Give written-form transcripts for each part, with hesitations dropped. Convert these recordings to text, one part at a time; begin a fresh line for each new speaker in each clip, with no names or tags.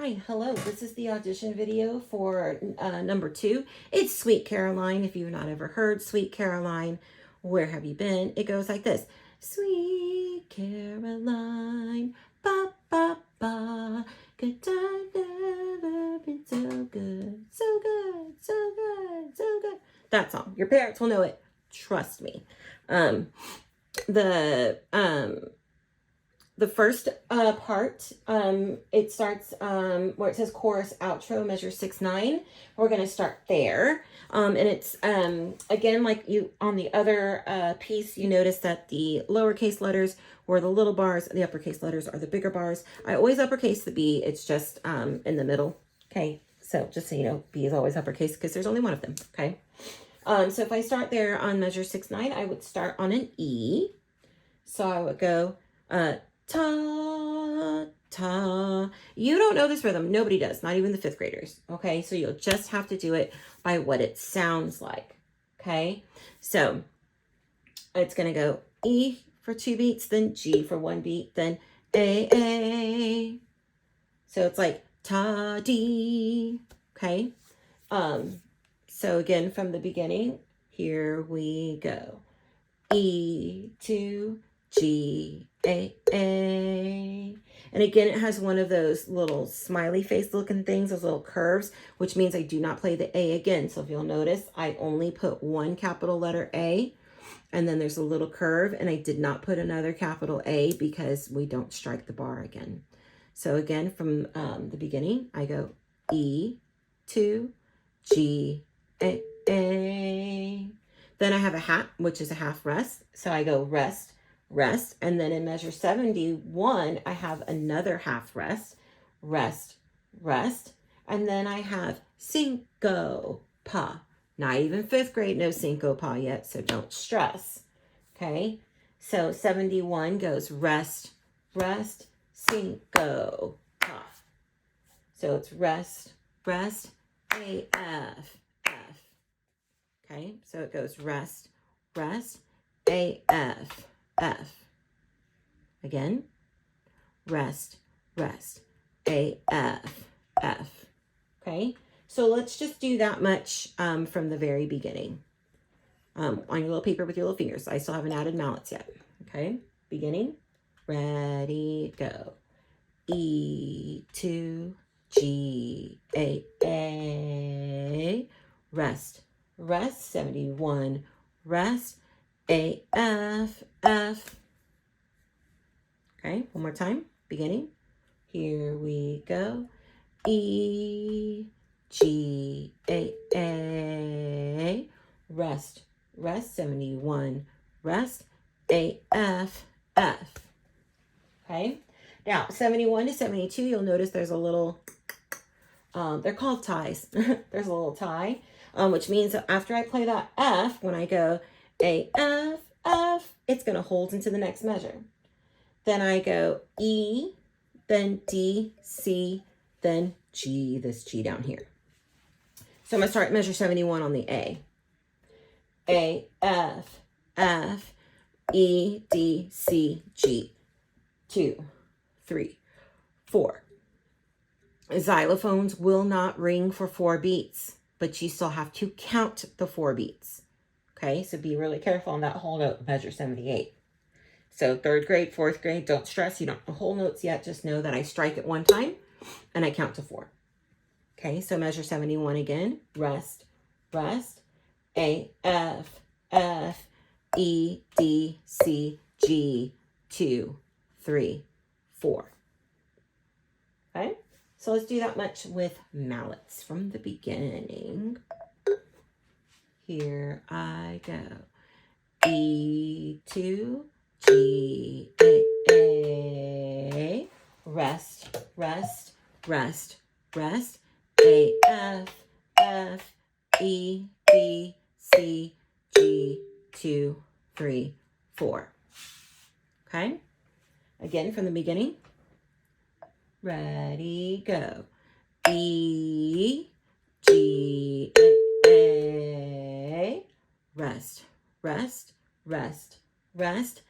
Hi, hello. This is the audition video for number 2. It's Sweet Caroline. If you've not ever heard Sweet Caroline, where have you been? It goes like this. Sweet Caroline, ba ba ba, good time never been so good, so good, so good, so good. That song. Your parents will know it. Trust me. The first part, it starts where it says chorus outro, measure 6/9. We're going to start there. And it's, again, like you on the other piece, you notice that the lowercase letters were the little bars, the uppercase letters are the bigger bars. I always uppercase the B. It's just in the middle. Okay, so just so you know, B is always uppercase because there's only one of them. Okay, so if I start there on measure 6/9, I would start on an E. So I would go ta, ta. You don't know this rhythm. Nobody does, not even the 5th graders. Okay, so you'll just have to do it by what it sounds like. Okay, so it's going to go E for 2 beats, then G for 1 beat, then A. So it's like ta, D. Okay, so again, from the beginning, here we go. E, 2, G, A. And again, it has one of those little smiley face looking things, those little curves, which means I do not play the A again. So if you'll notice, I only put one capital letter A, and then there's a little curve, and I did not put another capital A because we don't strike the bar again. So again, from the beginning, I go E, 2, G, A. Then I have a hat, which is a half rest. So I go rest, rest. And then in measure 71, I have another half rest, rest, rest. And then I have syncopa. Not even 5th grade, no syncopa yet, so don't stress. Okay, so 71 goes rest, rest, syncopa. So it's rest, rest, A, F, F. Okay, so it goes rest, rest, A, F, F. Again, rest, rest, A, F, F. Okay, so let's just do that much from the very beginning. On your little paper with your little fingers. I still haven't added mallets yet. Okay, beginning, ready, go. E, 2, G, A, rest, rest, 71, rest, A, F, F. Okay, one more time, beginning. Here we go. E, G, A, rest, rest, 71, rest, A, F, F. Okay, now 71 to 72, you'll notice there's a little, they're called ties. There's a little tie, which means that after I play that F, when I go A, F, F, it's going to hold into the next measure. Then I go E, then D, C, then G, this G down here. So I'm going to start measure 71 on the A. A, F, F, E, D, C, G. 2, 3, 4. Xylophones will not ring for 4 beats, but you still have to count the 4 beats. Okay, so be really careful on that whole note, measure 78. So 3rd grade, 4th grade, don't stress. You don't have the whole notes yet. Just know that I strike it 1 time and I count to 4. Okay, so measure 71 again. Rest, rest. A, F, F, E, D, C, G, 2, 3, 4. Okay, so let's do that much with mallets from the beginning. Here I go. E, 2, G, A, rest, rest, rest, rest, A, F, F, E, D, C, G, 2, 3, 4. Okay, again from the beginning. Ready, go. E, G, A, rest, rest, rest, rest,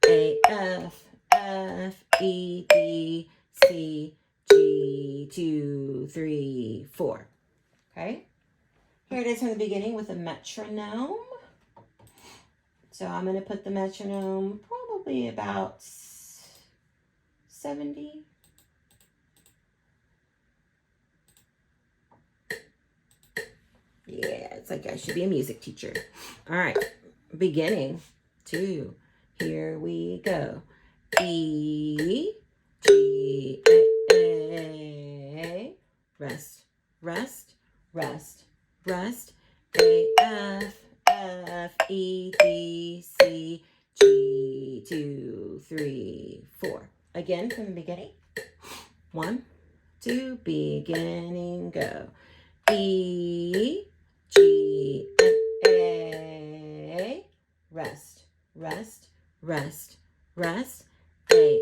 A, F, F, E, D, C, G, 2, 3, 4. Okay. Here it is from the beginning with a metronome. So I'm going to put the metronome probably about 70. Yeah, it's like I should be a music teacher. All right, beginning 2. Here we go. E, G, A, rest, rest, rest, rest. A, F, E, D, C, G, 2, 3, 4. Again from the beginning. 1, 2, beginning, go. E, G, A, rest, rest, rest, rest. A,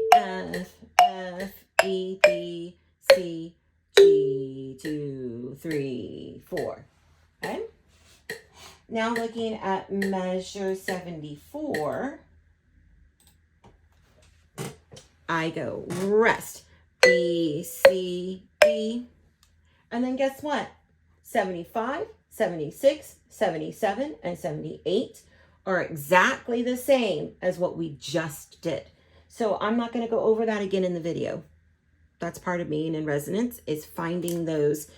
F, E, D, C, G, 2, 3, 4. Okay. Now looking at measure 74, I go rest, B, C, D, and then guess what? 75, 76, 77, and 78 are exactly the same as what we just did. So I'm not going to go over that again in the video. That's part of being in resonance, is finding those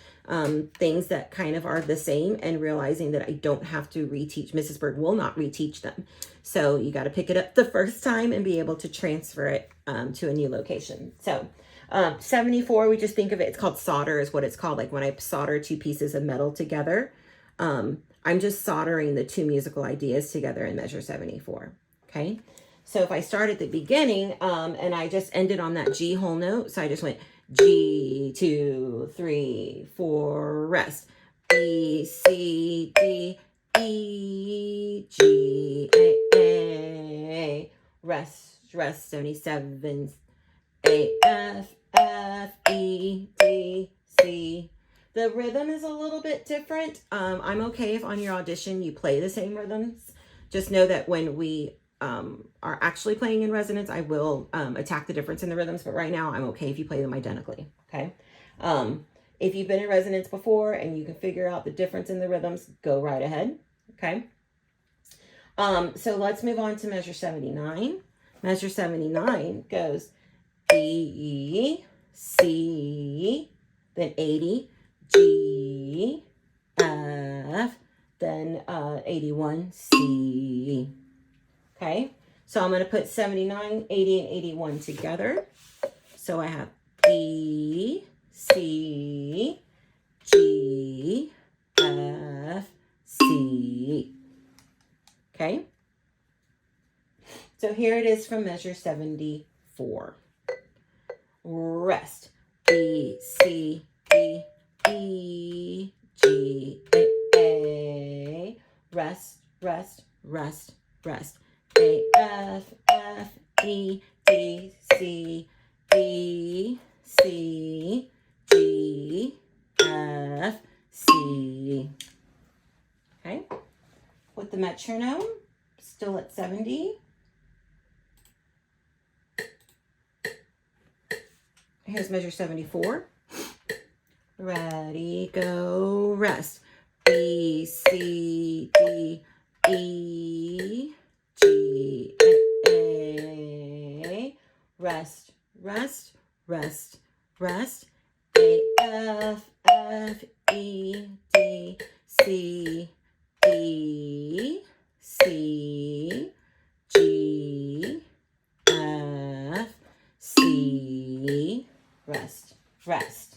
things that kind of are the same and realizing that I don't have to reteach. Mrs. Bird will not reteach them. So you got to pick it up the first time and be able to transfer it to a new location. So 74, we just think of it, it's called solder is what it's called. Like when I solder two pieces of metal together, I'm just soldering the two musical ideas together in measure 74. Okay. So if I start at the beginning and I just ended on that G whole note, so I just went G, 2, 3, 4, rest. B, C, D, E, G, A, rest, rest, 77, A, F, E, D, C. The rhythm is a little bit different. I'm okay if on your audition you play the same rhythms. Just know that when we are actually playing in resonance, I will attack the difference in the rhythms, but right now I'm okay if you play them identically. Okay. If you've been in resonance before and you can figure out the difference in the rhythms, go right ahead. Okay. So let's move on to measure 79. Measure 79 goes B, C, then 80, G, F, then 81, C. Okay, so I'm going to put 79, 80, and 81 together. So I have B, C, G, F, C. Okay, so here it is from measure 74. Rest. B, C, D, E, G, A. Rest, rest, rest, rest. A, F, E, D, C, D, C, G, F, C. Okay. With the metronome, still at 70. Here's measure 74. Ready, go, rest. B, C, D, E, G, A. Rest, rest, rest, rest. A, F, E, D, C, D, C, G, F, C, rest, rest.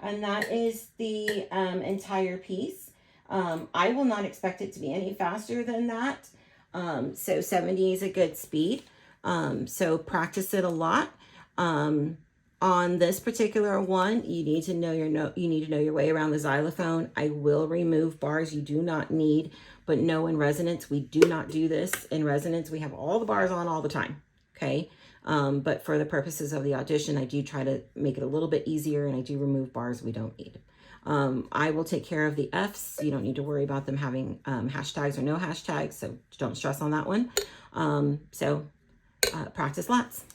And that is the entire piece. I will not expect it to be any faster than that. So 70 is a good speed. So practice it a lot. On this particular one, you need to know your way around the xylophone. I will remove bars you do not need, but no, in resonance, we do not do this. In resonance, we have all the bars on all the time. Okay. But for the purposes of the audition, I do try to make it a little bit easier, and I do remove bars we don't need. I will take care of the Fs. You don't need to worry about them having hashtags or no hashtags, so don't stress on that one. Practice lots.